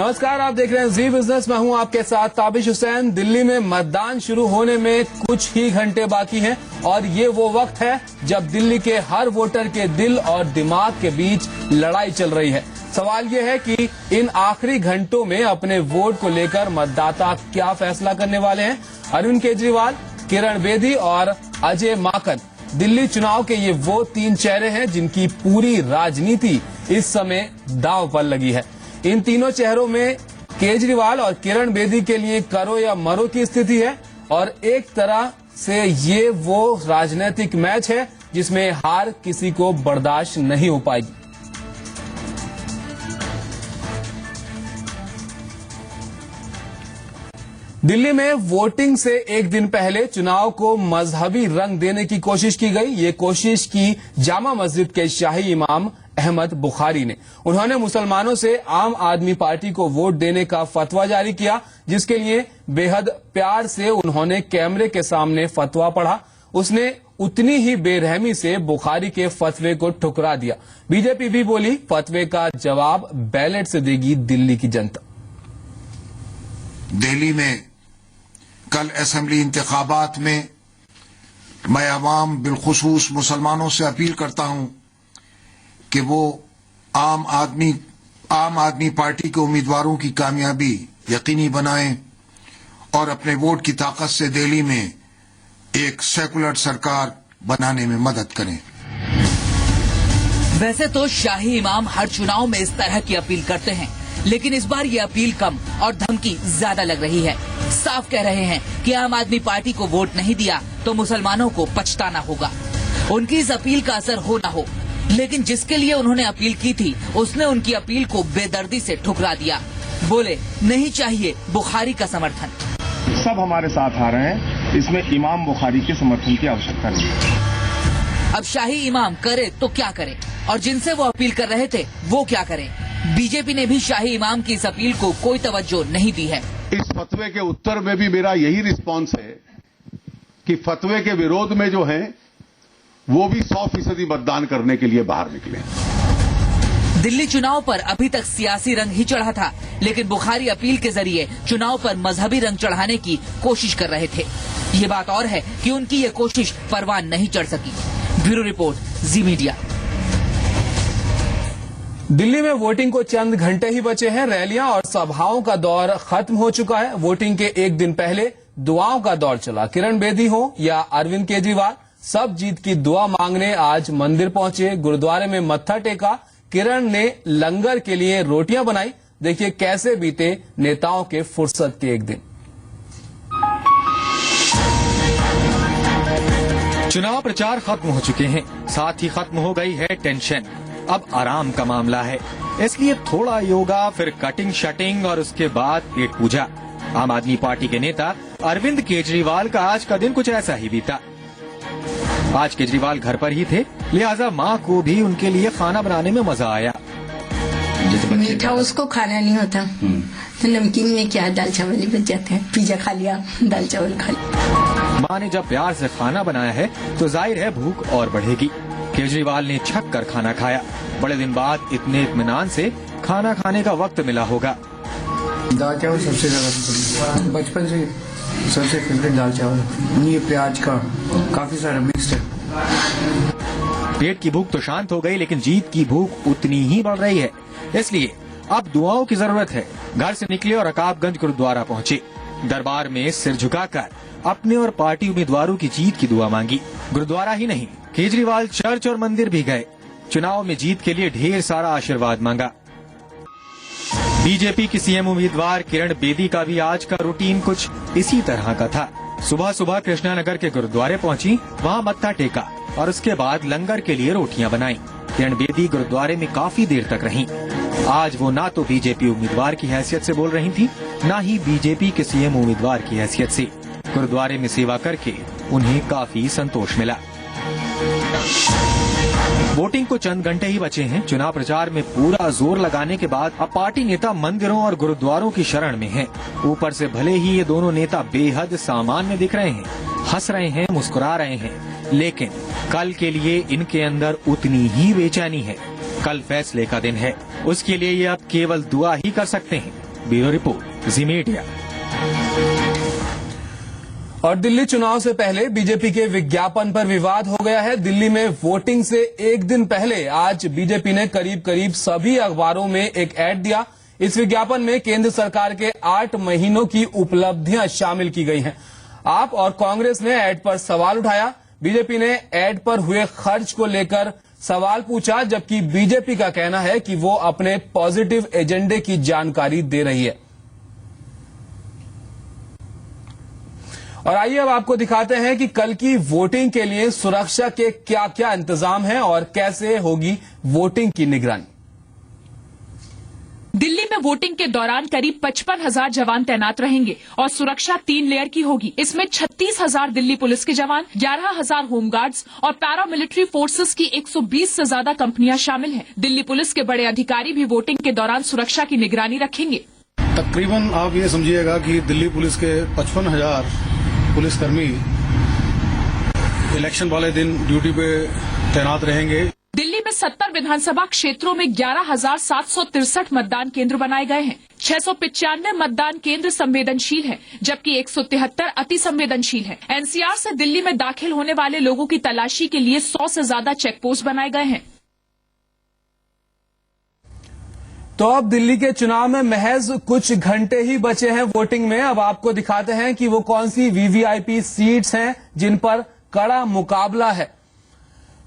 नमस्कार, आप देख रहे हैं जी बिजनेस। मैं हूं आपके साथ ताबिश हुसैन। दिल्ली में मतदान शुरू होने में कुछ ही घंटे बाकी हैं और ये वो वक्त है जब दिल्ली के हर वोटर के दिल और दिमाग के बीच लड़ाई चल रही है। सवाल ये है कि इन आखिरी घंटों में अपने वोट को लेकर मतदाता क्या फैसला करने वाले हैं। अरविंद केजरीवाल, किरण बेदी और अजय माकन, दिल्ली चुनाव के ये वो तीन चेहरे हैं जिनकी पूरी राजनीति इस समय दांव पर लगी है। इन तीनों चेहरों में केजरीवाल और किरण बेदी के लिए करो या मरो की स्थिति है और एक तरह से ये वो राजनीतिक मैच है जिसमें हार किसी को बर्दाश्त नहीं हो पाएगी। दिल्ली में वोटिंग से एक दिन पहले चुनाव को मजहबी रंग देने की कोशिश की गई। ये कोशिश की जामा मस्जिद के शाही इमाम अहमद बुखारी ने। उन्होंने मुसलमानों से आम आदमी पार्टी को वोट देने का फतवा जारी किया, जिसके लिए बेहद प्यार से उन्होंने कैमरे के सामने फतवा पढ़ा। उसने उतनी ही बेरहमी से बुखारी के फतवे को ठुकरा दिया। बीजेपी भी बोली, फतवे का जवाब बैलेट से देगी दिल्ली की जनता। दिल्ली में कल असेंबली इंतखाबात में मैं अवाम बिलखुसूस मुसलमानों से अपील करता हूं कि वो आम आदमी पार्टी के उम्मीदवारों की कामयाबी यकीनी बनाएं और अपने वोट की ताकत से दिल्ली में एक सेकुलर सरकार बनाने में मदद करें। वैसे तो शाही इमाम हर चुनाव में इस तरह की अपील करते हैं, लेकिन इस बार ये अपील कम और धमकी ज्यादा लग रही है। साफ कह रहे हैं कि आम आदमी पार्टी को वोट नहीं दिया तो मुसलमानों को पछताना होगा। उनकी इस अपील का असर हो ना हो, लेकिन जिसके लिए उन्होंने अपील की थी उसने उनकी अपील को बेदर्दी से ठुकरा दिया। बोले, नहीं चाहिए बुखारी का समर्थन। सब हमारे साथ आ रहे हैं, इसमें इमाम बुखारी के समर्थन की आवश्यकता नहीं है। अब शाही इमाम करे तो क्या करे और जिनसे वो अपील कर रहे थे वो क्या करें। बीजेपी ने भी शाही इमाम की इस अपील को कोई तवज्जो नहीं दी है। इस फतवे के उत्तर में भी मेरा यही रिस्पांस है कि फतवे के विरोध में जो है वो भी 100% मतदान करने के लिए बाहर निकले। दिल्ली चुनाव पर अभी तक सियासी रंग ही चढ़ा था, लेकिन बुखारी अपील के जरिए चुनाव पर मजहबी रंग चढ़ाने की कोशिश कर रहे थे। ये बात और है कि उनकी ये कोशिश परवान नहीं चढ़ सकी। ब्यूरो रिपोर्ट, जी मीडिया। दिल्ली में वोटिंग को चंद घंटे ही बचे हैं। रैलियां और सभाओं का दौर खत्म हो चुका है। वोटिंग के एक दिन पहले दुआओं का दौर चला। किरण बेदी हो या अरविंद केजरीवाल, सब जीत की दुआ मांगने आज मंदिर पहुंचे, गुरुद्वारे में मत्था टेका। किरण ने लंगर के लिए रोटियां बनाई। देखिए कैसे बीते नेताओं के फुर्सत के एक दिन। चुनाव प्रचार खत्म हो चुके हैं, साथ ही खत्म हो गई है टेंशन। अब आराम का मामला है, इसलिए थोड़ा योगा, फिर कटिंग शटिंग और उसके बाद पेट पूजा। आम आदमी पार्टी के नेता अरविंद केजरीवाल का आज का दिन कुछ ऐसा ही बीता। आज केजरीवाल घर पर ही थे, लिहाजा माँ को भी उनके लिए खाना बनाने में मजा आया। मीठा उसको खाना नहीं होता तो नमकीन में क्या दाल चावल ही बच जाते हैं। पिज्जा खा लिया, दाल चावल खा लिया। माँ ने जब प्यार से खाना बनाया है तो जाहिर है भूख और बढ़ेगी। केजरीवाल ने छक कर खाना खाया। बड़े दिन बाद इतने इत्मीनान से खाना खाने का वक्त मिला होगा। दाल चावल सबसे ज्यादा पसंद, बचपन से सबसे फेवरेट दाल चावल। ये प्याज का काफी सारा मिक्स है। पेट की भूख तो शांत हो गई, लेकिन जीत की भूख उतनी ही बढ़ रही है। इसलिए अब दुआओं की जरूरत है। घर से निकले और रकाबगंज गुरुद्वारा पहुंचे। दरबार में सिर झुकाकर अपने और पार्टी उम्मीदवारों की जीत की दुआ मांगी। गुरुद्वारा ही नहीं, केजरीवाल चर्च और मंदिर भी गए। चुनाव में जीत के लिए ढेर सारा आशीर्वाद मांगा। बीजेपी की सीएम उम्मीदवार किरण बेदी का भी आज का रूटीन कुछ इसी तरह का था। सुबह सुबह कृष्णानगर के गुरुद्वारे पहुंची, वहां मत्था टेका और उसके बाद लंगर के लिए रोटियां बनाई। किरण बेदी गुरुद्वारे में काफी देर तक रहीं। आज वो ना तो बीजेपी उम्मीदवार की हैसियत से बोल रही थी, ना ही बीजेपी के सीएम उम्मीदवार की हैसियत से। गुरुद्वारे में सेवा करके उन्हें काफी संतोष मिला। वोटिंग को चंद घंटे ही बचे हैं। चुनाव प्रचार में पूरा जोर लगाने के बाद अब पार्टी नेता मंदिरों और गुरुद्वारों की शरण में हैं। ऊपर से भले ही ये दोनों नेता बेहद सामान्य दिख रहे हैं, हंस रहे हैं, मुस्कुरा रहे हैं, लेकिन कल के लिए इनके अंदर उतनी ही बेचैनी है। कल फैसले का दिन है, उसके लिए ये अब केवल दुआ ही कर सकते हैं। ब्यूरो रिपोर्ट, जी मीडिया। और दिल्ली चुनाव से पहले बीजेपी के विज्ञापन पर विवाद हो गया है। दिल्ली में वोटिंग से एक दिन पहले आज बीजेपी ने करीब करीब सभी अखबारों में एक ऐड दिया। इस विज्ञापन में केंद्र सरकार के 8 महीनों की उपलब्धियां शामिल की गई हैं। आप और कांग्रेस ने ऐड पर सवाल उठाया। बीजेपी ने ऐड पर हुए खर्च को लेकर सवाल पूछा, जबकि बीजेपी का कहना है कि वो अपने पॉजिटिव एजेंडे की जानकारी दे रही है। और आइए अब आपको दिखाते हैं कि कल की वोटिंग के लिए सुरक्षा के क्या क्या इंतजाम हैं और कैसे होगी वोटिंग की निगरानी। दिल्ली में वोटिंग के दौरान करीब 55,000 जवान तैनात रहेंगे और सुरक्षा 3 लेयर की होगी। इसमें 36,000 दिल्ली पुलिस के जवान, 11,000 होमगार्ड्स और पैरामिलिट्री फोर्सेस की 120 से ज्यादा कंपनियां शामिल हैं। दिल्ली पुलिस के बड़े अधिकारी भी वोटिंग के दौरान सुरक्षा की निगरानी रखेंगे। तकरीबन आप ये समझिएगा कि दिल्ली पुलिस के 55,000 पुलिसकर्मी इलेक्शन वाले दिन ड्यूटी पे तैनात रहेंगे। दिल्ली में 70 विधानसभा क्षेत्रों में 11,763 मतदान केंद्र बनाए गए हैं। 695 मतदान केंद्र संवेदनशील हैं, जबकि 173 अति संवेदनशील हैं। एनसीआर से दिल्ली में दाखिल होने वाले लोगों की तलाशी के लिए 100 से ज्यादा चेक पोस्ट बनाए गए हैं। तो अब दिल्ली के चुनाव में महज कुछ घंटे ही बचे हैं वोटिंग में। अब आपको दिखाते हैं कि वो कौन सी वीवीआईपी सीट्स हैं जिन पर कड़ा मुकाबला है।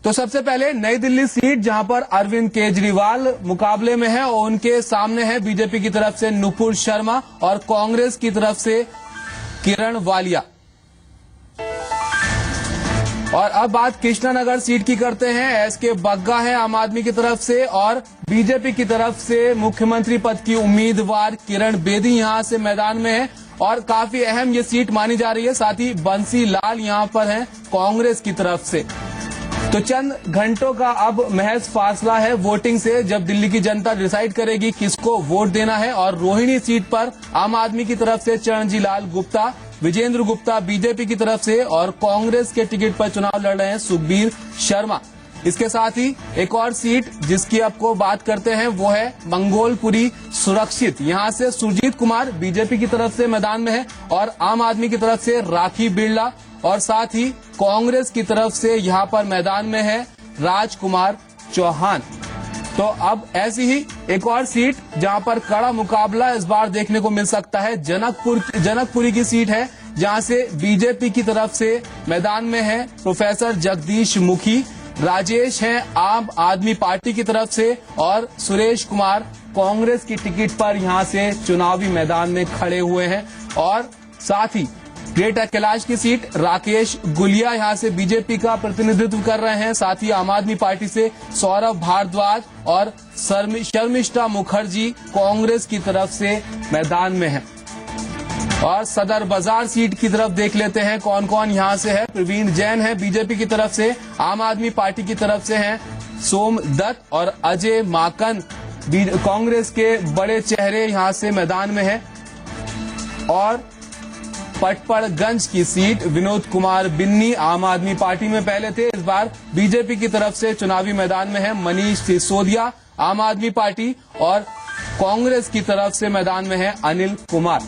तो सबसे पहले नई दिल्ली सीट, जहां पर अरविंद केजरीवाल मुकाबले में है और उनके सामने है बीजेपी की तरफ से नुपुर शर्मा और कांग्रेस की तरफ से किरण वालिया। और अब बात कृष्णानगर सीट की करते हैं। एसके बग्गा है आम आदमी की तरफ से और बीजेपी की तरफ से मुख्यमंत्री पद की उम्मीदवार किरण बेदी यहां से मैदान में है और काफी अहम ये सीट मानी जा रही है। साथ ही बंसी लाल यहां पर हैं कांग्रेस की तरफ से। तो चंद घंटों का अब महज फासला है वोटिंग से, जब दिल्ली की जनता डिसाइड करेगी किसको वोट देना है। और रोहिणी सीट पर आम आदमी की तरफ से चरणजी लाल गुप्ता, विजेंद्र गुप्ता बीजेपी की तरफ से और कांग्रेस के टिकट पर चुनाव लड़ रहे हैं सुखबीर शर्मा। इसके साथ ही एक और सीट जिसकी आपको बात करते हैं वो है मंगोलपुरी सुरक्षित। यहां से सुरजीत कुमार बीजेपी की तरफ से मैदान में है और आम आदमी की तरफ से राखी बिरला और साथ ही कांग्रेस की तरफ से यहां पर मैदान में है राजकुमार चौहान। तो अब ऐसी ही एक और सीट जहां पर कड़ा मुकाबला इस बार देखने को मिल सकता है। जनकपुरी की सीट है जहां से बीजेपी की तरफ से मैदान में है प्रोफेसर जगदीश मुखी, राजेश हैं आम आदमी पार्टी की तरफ से और सुरेश कुमार कांग्रेस की टिकट पर यहां से चुनावी मैदान में खड़े हुए हैं। और साथ ही ग्रेटर कैलाश की सीट राकेश गुलिया यहां से बीजेपी का प्रतिनिधित्व कर रहे हैं। साथ ही आम आदमी पार्टी से सौरभ भारद्वाज और शर्मिष्ठा मुखर्जी कांग्रेस की तरफ से मैदान में हैं। और सदर बाजार सीट की तरफ देख लेते हैं कौन कौन यहां से है। प्रवीण जैन है बीजेपी की तरफ से, आम आदमी पार्टी की तरफ से हैं सोम दत्त और अजय माकन कांग्रेस के बड़े चेहरे यहां से मैदान में है। और पटपड़गंज की सीट विनोद कुमार बिन्नी आम आदमी पार्टी में पहले थे, इस बार बीजेपी की तरफ से चुनावी मैदान में है मनीष सिसोदिया आम आदमी पार्टी और कांग्रेस की तरफ से मैदान में है अनिल कुमार।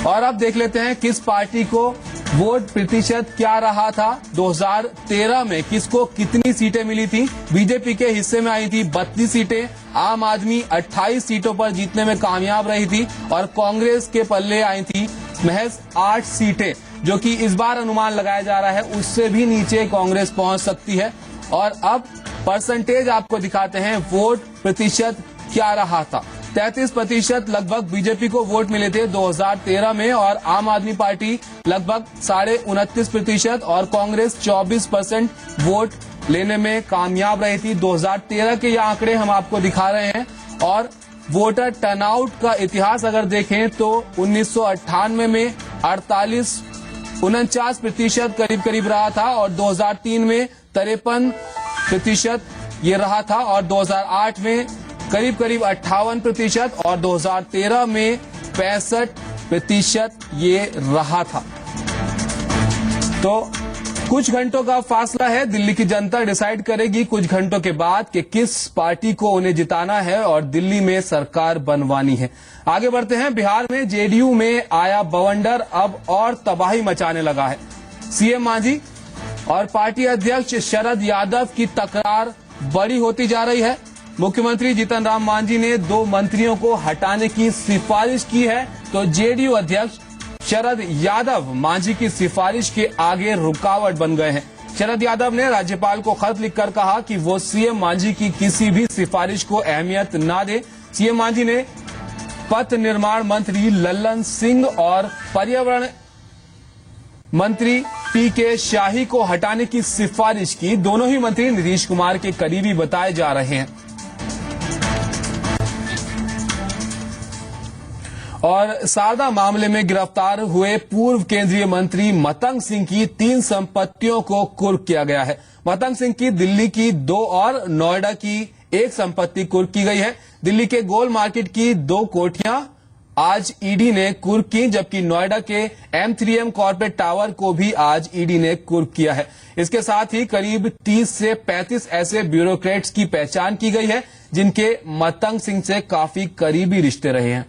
और अब देख लेते हैं किस पार्टी को वोट प्रतिशत क्या रहा था 2013 में, किसको कितनी सीटें मिली थी। बीजेपी के हिस्से में आई थी 32 सीटें, आम आदमी 28 सीटों पर जीतने में कामयाब रही थी और कांग्रेस के पल्ले आई थी महज 8 सीटें, जो कि इस बार अनुमान लगाया जा रहा है उससे भी नीचे कांग्रेस पहुंच सकती है। और अब परसेंटेज आपको दिखाते हैं वोट प्रतिशत क्या रहा था। 33% लगभग बीजेपी को वोट मिले थे 2013 में और आम आदमी पार्टी लगभग 29.5% और कांग्रेस 24% वोट लेने में कामयाब रही थी। 2013 के ये आंकड़े हम आपको दिखा रहे हैं। और वोटर टर्नआउट का इतिहास अगर देखें तो 1998 में 49% करीब करीब रहा था और 2003 में 53% ये रहा था और 2008 में करीब करीब 58% और 2013 में 65% ये रहा था। तो कुछ घंटों का फासला है। दिल्ली की जनता डिसाइड करेगी कुछ घंटों के बाद कि किस पार्टी को उन्हें जिताना है और दिल्ली में सरकार बनवानी है। आगे बढ़ते हैं। बिहार में जेडीयू में आया बवंडर अब और तबाही मचाने लगा है। सीएम मांझी और पार्टी अध्यक्ष शरद यादव की तकरार बड़ी होती जा रही है। मुख्यमंत्री जीतन राम मांझी ने 2 मंत्रियों को हटाने की सिफारिश की है, तो जेडीयू अध्यक्ष शरद यादव मांझी की सिफारिश के आगे रुकावट बन गए हैं। शरद यादव ने राज्यपाल को खत लिखकर कहा कि वो सीएम मांझी की किसी भी सिफारिश को अहमियत ना दे। सीएम मांझी ने पथ निर्माण मंत्री लल्लन सिंह और पर्यावरण मंत्री पीके शाही को हटाने की सिफारिश की। दोनों ही मंत्री नीतीश कुमार के करीबी बताए जा रहे हैं। और शारदा मामले में गिरफ्तार हुए पूर्व केंद्रीय मंत्री मतंग सिंह की 3 संपत्तियों को कुर्क किया गया है। मतंग सिंह की दिल्ली की 2 और नोएडा की 1 संपत्ति कुर्क की गई है। दिल्ली के गोल मार्केट की 2 कोठियां आज ईडी ने कुर्क की, जबकि नोएडा के M3M कॉर्पोरेट टावर को भी आज ईडी ने कुर्क किया है। इसके साथ ही करीब 30 से 35 ऐसे ब्यूरोक्रेट्स की पहचान की गई है जिनके मतंग सिंह से काफी करीबी रिश्ते रहे हैं।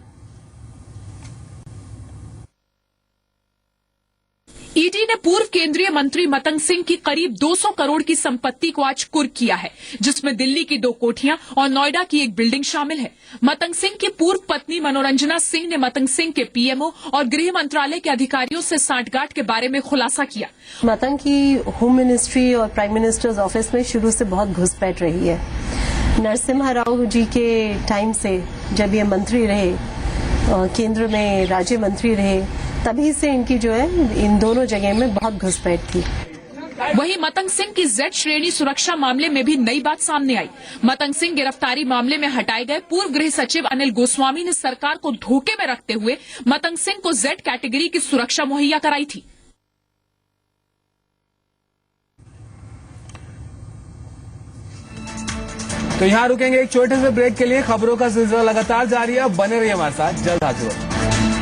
ईडी ने पूर्व केंद्रीय मंत्री मतंग सिंह की करीब 200 करोड़ की संपत्ति को आज कुर्क किया है, जिसमें दिल्ली की 2 कोठियां और नोएडा की 1 बिल्डिंग शामिल है। मतंग सिंह की पूर्व पत्नी मनोरंजना सिंह ने मतंग सिंह के पीएमओ और गृह मंत्रालय के अधिकारियों से सांठगांठ के बारे में खुलासा किया। मतंग की होम मिनिस्ट्री और प्राइम मिनिस्टर्स ऑफिस में शुरू से बहुत घुसपैठ रही है। नरसिम्हा राव जी के टाइम से जब ये मंत्री रहे, केंद्र में राज्य मंत्री रहे, तभी से इनकी जो है इन दोनों जगह में बहुत घुसपैठ थी। वहीं मतंग सिंह की Z श्रेणी सुरक्षा मामले में भी नई बात सामने आई। मतंग सिंह गिरफ्तारी मामले में हटाए गए पूर्व गृह सचिव अनिल गोस्वामी ने सरकार को धोखे में रखते हुए मतंग सिंह को Z कैटेगरी की सुरक्षा मुहैया कराई थी। तो यहां रुकेंगे एक छोटे से ब्रेक के लिए। खबरों का सिलसिला लगातार जारी है, बने रहिए हमारे साथ, जल्द हाजिर होगा।